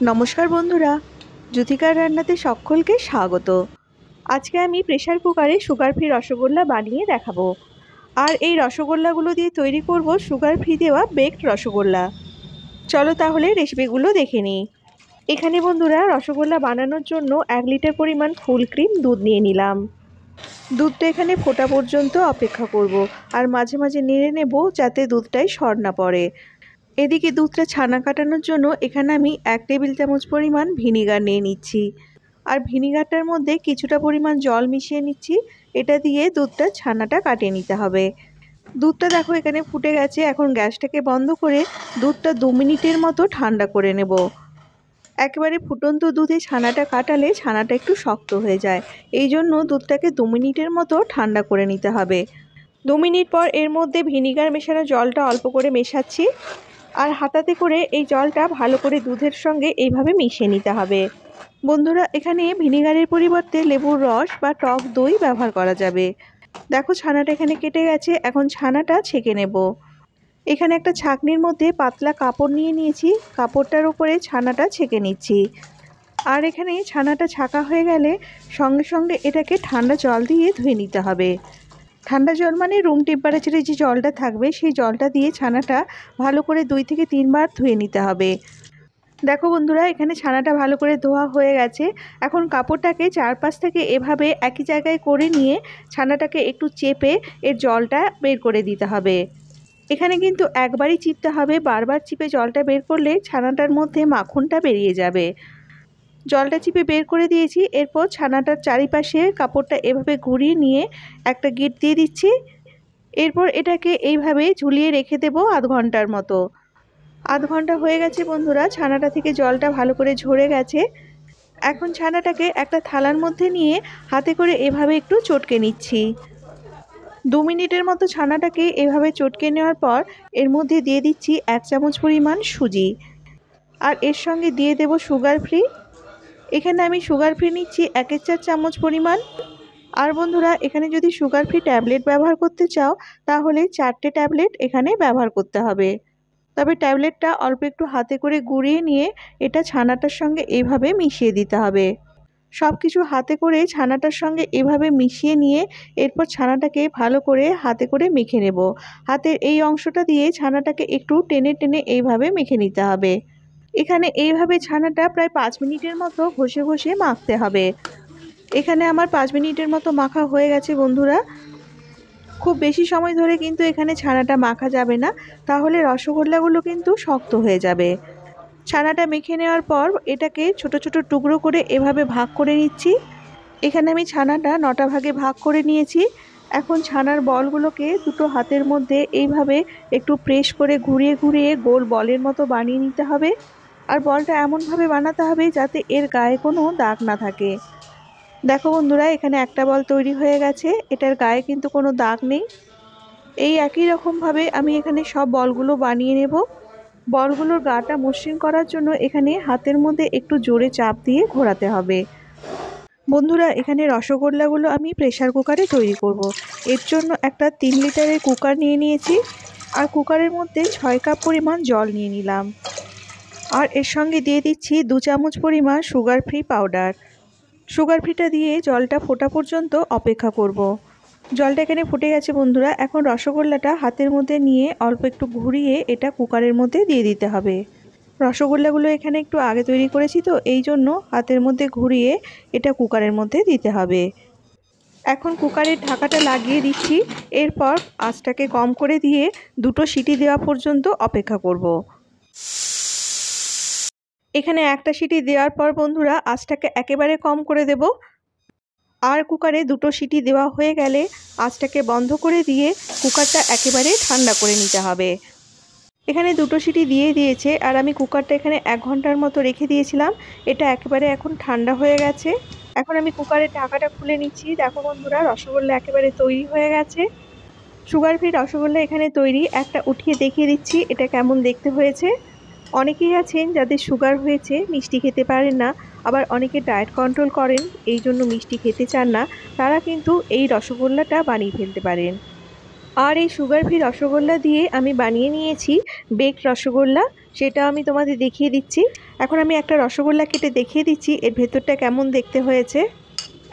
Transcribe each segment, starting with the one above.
নমস্কার বন্ধুরা, জ্যোতিকার রান্নাতে সকলকে স্বাগত। আজকে আমি প্রেসার কুকারে সুগার ফ্রি রসগোল্লা বানিয়ে দেখাবো। আর এই রসগোল্লাগুলো দিয়ে তৈরি করব সুগার ফ্রি দেওয়া বেকড রসগোল্লা। চলো তাহলে রেসিপিগুলো দেখে নিই। এখানে বন্ধুরা রসগোল্লা বানানোর জন্য 1 লিটার পরিমাণ ফুল ক্রিম দুধ নিয়ে নিলাম। দুধটা এখানে ফোটা পর্যন্ত অপেক্ষা করব, আর মাঝে মাঝে নেড়ে নেব যাতে দুধটায় সর না পড়ে। এদিকে দুধটা ছানা কাটানোর জন্য এখানে আমি 1 টেবিল চামচ পরিমাণ ভিনিগার নিয়ে নিচ্ছি, আর ভিনিগারটার মধ্যে কিছুটা পরিমাণ জল মিশিয়ে নিচ্ছি। এটা দিয়ে দুধটা ছানাটা কাটিয়ে নিতে হবে। দুধটা দেখো এখানে ফুটে গেছে। এখন গ্যাসটাকে বন্ধ করে দুধটা 2 মিনিটের মতো ঠান্ডা করে নেব। একেবারে ফুটন্ত দুধে ছানাটা কাটালে ছানাটা একটু শক্ত হয়ে যায়, এই জন্য দুধটাকে 2 মিনিটের মতো ঠান্ডা করে নিতে হবে। 2 মিনিট পর এর মধ্যে ভিনিগার মেশানো জলটা অল্প করে মেশাচ্ছি, আর হাতাতে করে এই জলটা ভালো করে দুধের সঙ্গে এইভাবে মিশিয়ে নিতে হবে। বন্ধুরা, এখানে ভিনিগারের পরিবর্তে লেবুর রস বা টক দই ব্যবহার করা যাবে। দেখো ছানাটা এখানে কেটে গেছে। এখন ছানাটা ছেঁকে নেব। এখানে একটা ছাঁকনির মধ্যে পাতলা কাপড় নিয়ে নিয়েছি, কাপড়টার উপরে ছানাটা ছেঁকে নিচ্ছি। আর এখানে ছানাটা ছাঁকা হয়ে গেলে সঙ্গে সঙ্গে এটাকে ঠান্ডা জল দিয়ে ধুয়ে নিতে হবে। ঠান্ডা জল মানে রুম টেম্পারেচারে যে জলটা থাকবে সেই জলটা দিয়ে ছানাটা ভালো করে 2 থেকে 3 বার ধুয়ে নিতে হবে। দেখো বন্ধুরা, এখানে ছানাটা ভালো করে ধোয়া হয়ে গেছে। এখন কাপড়টাকে চারপাশ থেকে এভাবে একই জায়গায় করে নিয়ে ছানাটাকে একটু চেপে এর জলটা বের করে দিতে হবে। এখানে কিন্তু একবারই চিপতে হবে, বারবার চিপে জলটা বের করলে ছানাটার মধ্যে মাখনটা বেরিয়ে যাবে। জলটা চিপে বের করে দিয়েছি। এরপর ছানাটার চারিপাশে কাপড়টা এভাবে ঘুরিয়ে নিয়ে একটা গিঁট দিয়ে দিচ্ছি। এরপর এটাকে এইভাবে ঝুলিয়ে রেখে দেব আধ ঘন্টার মতো। আধ ঘন্টা হয়ে গেছে বন্ধুরা, ছানাটা থেকে জলটা ভালো করে ঝরে গেছে। এখন ছানাটাকে একটা থালার মধ্যে নিয়ে হাতে করে এভাবে একটু চটকে নিচ্ছি। 2 মিনিটের মতো ছানাটাকে এভাবে চটকে নেওয়ার পর এর মধ্যে দিয়ে দিচ্ছি 1 চামচ পরিমাণ সুজি, আর এর সঙ্গে দিয়ে দেব সুগার ফ্রি। এখানে আমি সুগার ফ্রি নিচ্ছি 1/4 চামচ পরিমাণ। আর বন্ধুরা, এখানে যদি সুগার ফ্রি ট্যাবলেট ব্যবহার করতে চাও তাহলে 4টে ট্যাবলেট এখানে ব্যবহার করতে হবে। তবে ট্যাবলেটটা অল্প একটু হাতে করে গুঁড়িয়ে নিয়ে এটা ছানাটার সঙ্গে এইভাবে মিশিয়ে দিতে হবে। সব কিছু হাতে করে ছানাটার সঙ্গে এভাবে মিশিয়ে নিয়ে এরপর ছানাটাকে ভালো করে হাতে করে মেখে নেব। হাতের এই অংশটা দিয়ে ছানাটাকে একটু টেনে টেনে এইভাবে মেখে নিতে হবে। এখানে এইভাবে ছানাটা প্রায় 5 মিনিটের মতো ঘষে ঘষে মাখতে হবে। এখানে আমার 5 মিনিটের মতো মাখা হয়ে গেছে বন্ধুরা। খুব বেশি সময় ধরে কিন্তু এখানে ছানাটা মাখা যাবে না, তাহলে রসগোল্লাগুলো কিন্তু শক্ত হয়ে যাবে। ছানাটা মেখে নেওয়ার পর এটাকে ছোট ছোট টুকরো করে এভাবে ভাগ করে নিচ্ছি। এখানে আমি ছানাটা 9টা ভাগে ভাগ করে নিয়েছি। এখন ছানার বলগুলোকে দুটো হাতের মধ্যে এইভাবে একটু প্রেস করে ঘুরিয়ে ঘুরিয়ে গোল বলের মতো বানিয়ে নিতে হবে। আর বলটা এমনভাবে বানাতে হবে যাতে এর গায়ে কোনো দাগ না থাকে। দেখো বন্ধুরা, এখানে একটা বল তৈরি হয়ে গেছে, এটার গায়ে কিন্তু কোনো দাগ নেই। এই একই রকমভাবে আমি এখানে সব বলগুলো বানিয়ে নেব। বলগুলোর গাটা মসৃণ করার জন্য এখানে হাতের মধ্যে একটু জোরে চাপ দিয়ে ঘোরাতে হবে। বন্ধুরা, এখানে রসগোল্লাগুলো আমি প্রেসার কুকারে তৈরি করব। এর জন্য একটা 3 লিটারের কুকার নিয়ে নিয়েছি, আর কুকারের মধ্যে 6 কাপ পরিমাণ জল নিয়ে নিলাম। আর এর সঙ্গে দিয়ে দিচ্ছি 2 চামচ পরিমাণ সুগার ফ্রি পাউডার। সুগার ফ্রিটা দিয়ে জলটা ফোটা পর্যন্ত অপেক্ষা করব। জলটা এখানে ফুটে গেছে বন্ধুরা। এখন রসগোল্লাটা হাতের মধ্যে নিয়ে অল্প একটু ঘুরিয়ে এটা কুকারের মধ্যে দিয়ে দিতে হবে। রসগোল্লাগুলো এখানে একটু আগে তৈরি করেছি তো এই জন্য হাতের মধ্যে ঘুরিয়ে এটা কুকারের মধ্যে দিতে হবে। এখন কুকারের ঢাকাটা লাগিয়ে দিচ্ছি। এরপর আঁচটাকে কম করে দিয়ে 2টো সিটি দেওয়া পর্যন্ত অপেক্ষা করব। এখানে একটা সিটি দেওয়ার পর বন্ধুরা আঁচটাকে একেবারে কম করে দেব। আর কুকারে 2টো সিটি দেওয়া হয়ে গেলে আঁচটাকে বন্ধ করে দিয়ে কুকারটা একেবারে ঠান্ডা করে নিতে হবে। এখানে 2টো সিটি দিয়ে দিয়েছে, আর আমি কুকারটা এখানে 1 ঘন্টার মতো রেখে দিয়েছিলাম। এটা একেবারে এখন ঠান্ডা হয়ে গেছে। এখন আমি কুকারের ঢাকাটা খুলে নিচ্ছি। দেখো বন্ধুরা, রসগোল্লা একেবারে তৈরি হয়ে গেছে। সুগার ফ্রি রসগোল্লা এখানে তৈরি। একটা উঠিয়ে দেখিয়ে দিচ্ছি এটা কেমন দেখতে হয়েছে। অনেকেই আছেন যাদের সুগার হয়েছে, মিষ্টি খেতে পারেন না, আবার অনেকে ডায়েট কন্ট্রোল করেন, এই জন্য মিষ্টি খেতে চান না, তারা কিন্তু এই রসগোল্লাটা বানিয়ে ফেলতে পারেন। আর এই সুগার ফ্রি রসগোল্লা দিয়ে আমি বানিয়ে নিয়েছি বেকড রসগোল্লা। সেটা আমি তোমাদের দেখিয়ে দিচ্ছি। এখন আমি একটা রসগোল্লা কেটে দেখিয়ে দিচ্ছি এর ভেতরটা কেমন দেখতে হয়েছে।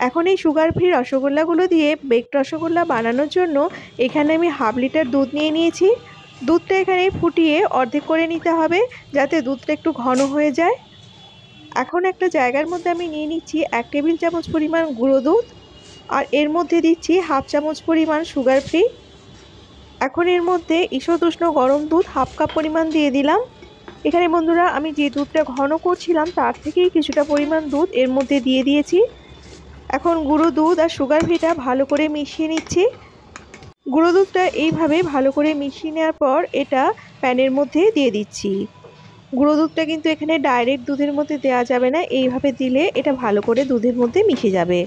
এখন এই সুগার ফ্রি রসগোল্লাগুলো দিয়ে বেকড রসগোল্লা বানানোর জন্য এখানে আমি 1/2 লিটার দুধ নিয়ে নিয়েছি। দুধটা এখানে ফুটিয়ে অর্ধেক করে নিতে হবে যাতে দুধটা একটু ঘন হয়ে যায়। এখন একটা জায়গার মধ্যে আমি নিয়ে নিচ্ছি 1 টেবিল চামচ পরিমাণ গুঁড়ো দুধ, আর এর মধ্যে দিচ্ছি 1/2 চামচ পরিমাণ সুগার ফ্রি। এখন এর মধ্যে ঈষৎ উষ্ণ গরম দুধ 1/2 কাপ পরিমাণ দিয়ে দিলাম। এখানে বন্ধুরা আমি যে দুধটা ঘন করছিলাম তার থেকেই কিছুটা পরিমাণ দুধ এর মধ্যে দিয়ে দিয়েছি। এখন গুঁড়ো দুধ আর সুগার ফ্রিটা ভালো করে মিশিয়ে নিচ্ছি। গুঁড়ো দুধটা এইভাবে ভালো করে মিশিয়ে নেওয়ার পর এটা প্যানের মধ্যে দিয়ে দিচ্ছি। গুঁড়ো দুধটা কিন্তু এখানে ডাইরেক্ট দুধের মধ্যে দেওয়া যাবে না, এইভাবে দিলে এটা ভালো করে দুধের মধ্যে মিশে যাবে।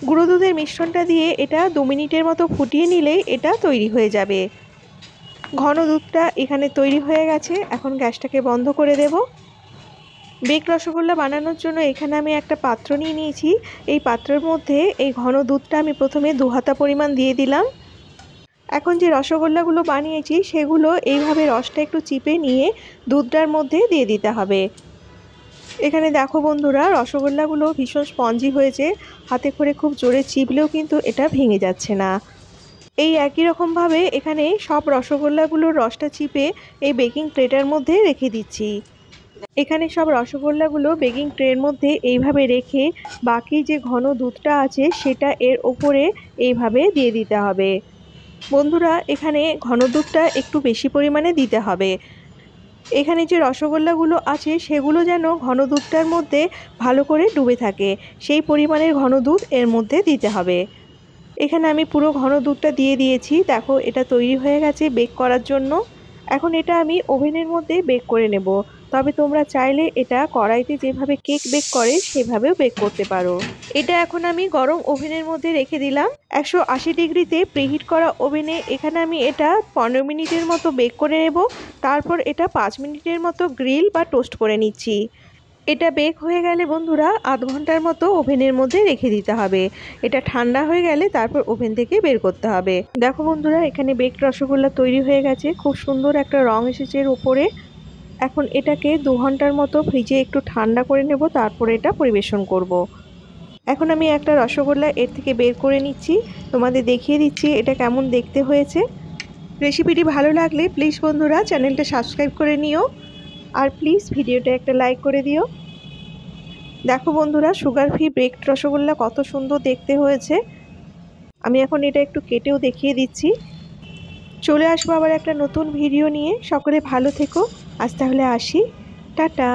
গুঁড়ো দুধের মিশ্রণটা দিয়ে এটা 2 মিনিটের মতো ফুটিয়ে নিলেই এটা তৈরি হয়ে যাবে। ঘন দুধটা এখানে তৈরি হয়ে গেছে। এখন গ্যাসটাকে বন্ধ করে দেব। বেক রসগোল্লা বানানোর জন্য এখানে আমি একটা পাত্র নিয়ে নিয়েছি। এই পাত্রের মধ্যে এই ঘন দুধটা আমি প্রথমে 2 হাতা পরিমাণ দিয়ে দিলাম। এখন যে রসগোল্লাগুলো বানিয়েছি সেগুলো এইভাবে রসটা একটু চিপে নিয়ে দুধটার মধ্যে দিয়ে দিতে হবে। এখানে দেখো বন্ধুরা, রসগোল্লাগুলো ভীষণ স্পঞ্জি হয়েছে, হাতে করে খুব জোরে চিপলেও কিন্তু এটা ভেঙে যাচ্ছে না। এই একই রকমভাবে এখানে সব রসগোল্লাগুলোর রসটা চিপে এই বেকিং ট্রেটার মধ্যে রেখে দিচ্ছি। এখানে সব রসগোল্লাগুলো বেকিং ট্রের মধ্যে এইভাবে রেখে বাকি যে ঘন দুধটা আছে সেটা এর ওপরে এইভাবে দিয়ে দিতে হবে। বন্ধুরা, এখানে ঘন দুধটা একটু বেশি পরিমাণে দিতে হবে। এখানে যে রসগোল্লাগুলো আছে সেগুলো যেন ঘন দুধটার মধ্যে ভালো করে ডুবে থাকে, সেই পরিমাণের ঘন দুধ এর মধ্যে দিতে হবে। এখানে আমি পুরো ঘন দুধটা দিয়ে দিয়েছি। দেখো, এটা তৈরি হয়ে গেছে বেক করার জন্য। এখন এটা আমি ওভেনের মধ্যে বেক করে নেব। তবে তোমরা চাইলে এটা কড়াইতে যেভাবে কেক বেক করে সেভাবেও বেক করতে পারো। এটা এখন আমি গরম ওভেনের মধ্যে রেখে দিলাম। 180 ডিগ্রিতে প্রিহিট করা ওভেনে এখানে আমি এটা 15 মিনিটের মতো বেক করে নেব। তারপর এটা 5 মিনিটের মতো গ্রিল বা টোস্ট করে নিচ্ছি। এটা বেক হয়ে গেলে বন্ধুরা আধ ঘন্টার মতো ওভেনের মধ্যে রেখে দিতে হবে। এটা ঠান্ডা হয়ে গেলে তারপর ওভেন থেকে বের করতে হবে। দেখো বন্ধুরা, এখানে বেকড রসগোল্লা তৈরি হয়ে গেছে। খুব সুন্দর একটা রং এসেছে এর উপরে। এখন এটাকে 2 ঘন্টার মতো ফ্রিজে একটু ঠান্ডা করে নেব, তারপরে এটা পরিবেশন করব। এখন আমি একটা রসগোল্লা এর থেকে বের করে নিচ্ছি, তোমাদের দেখিয়ে দিচ্ছি এটা কেমন দেখতে হয়েছে। রেসিপিটি ভালো লাগলে প্লিজ বন্ধুরা চ্যানেলটা সাবস্ক্রাইব করে নিও, আর প্লিজ ভিডিওটা একটা লাইক করে দিও। দেখো বন্ধুরা, সুগার ফ্রি বেকড রসগোল্লা কত সুন্দর দেখতে হয়েছে। আমি এখন এটা একটু কেটেও দেখিয়ে দিচ্ছি। চলে আসবো আবার একটা নতুন ভিডিও নিয়ে। সকলে ভালো থেকো। আজ তাহলে আসি, টাটা।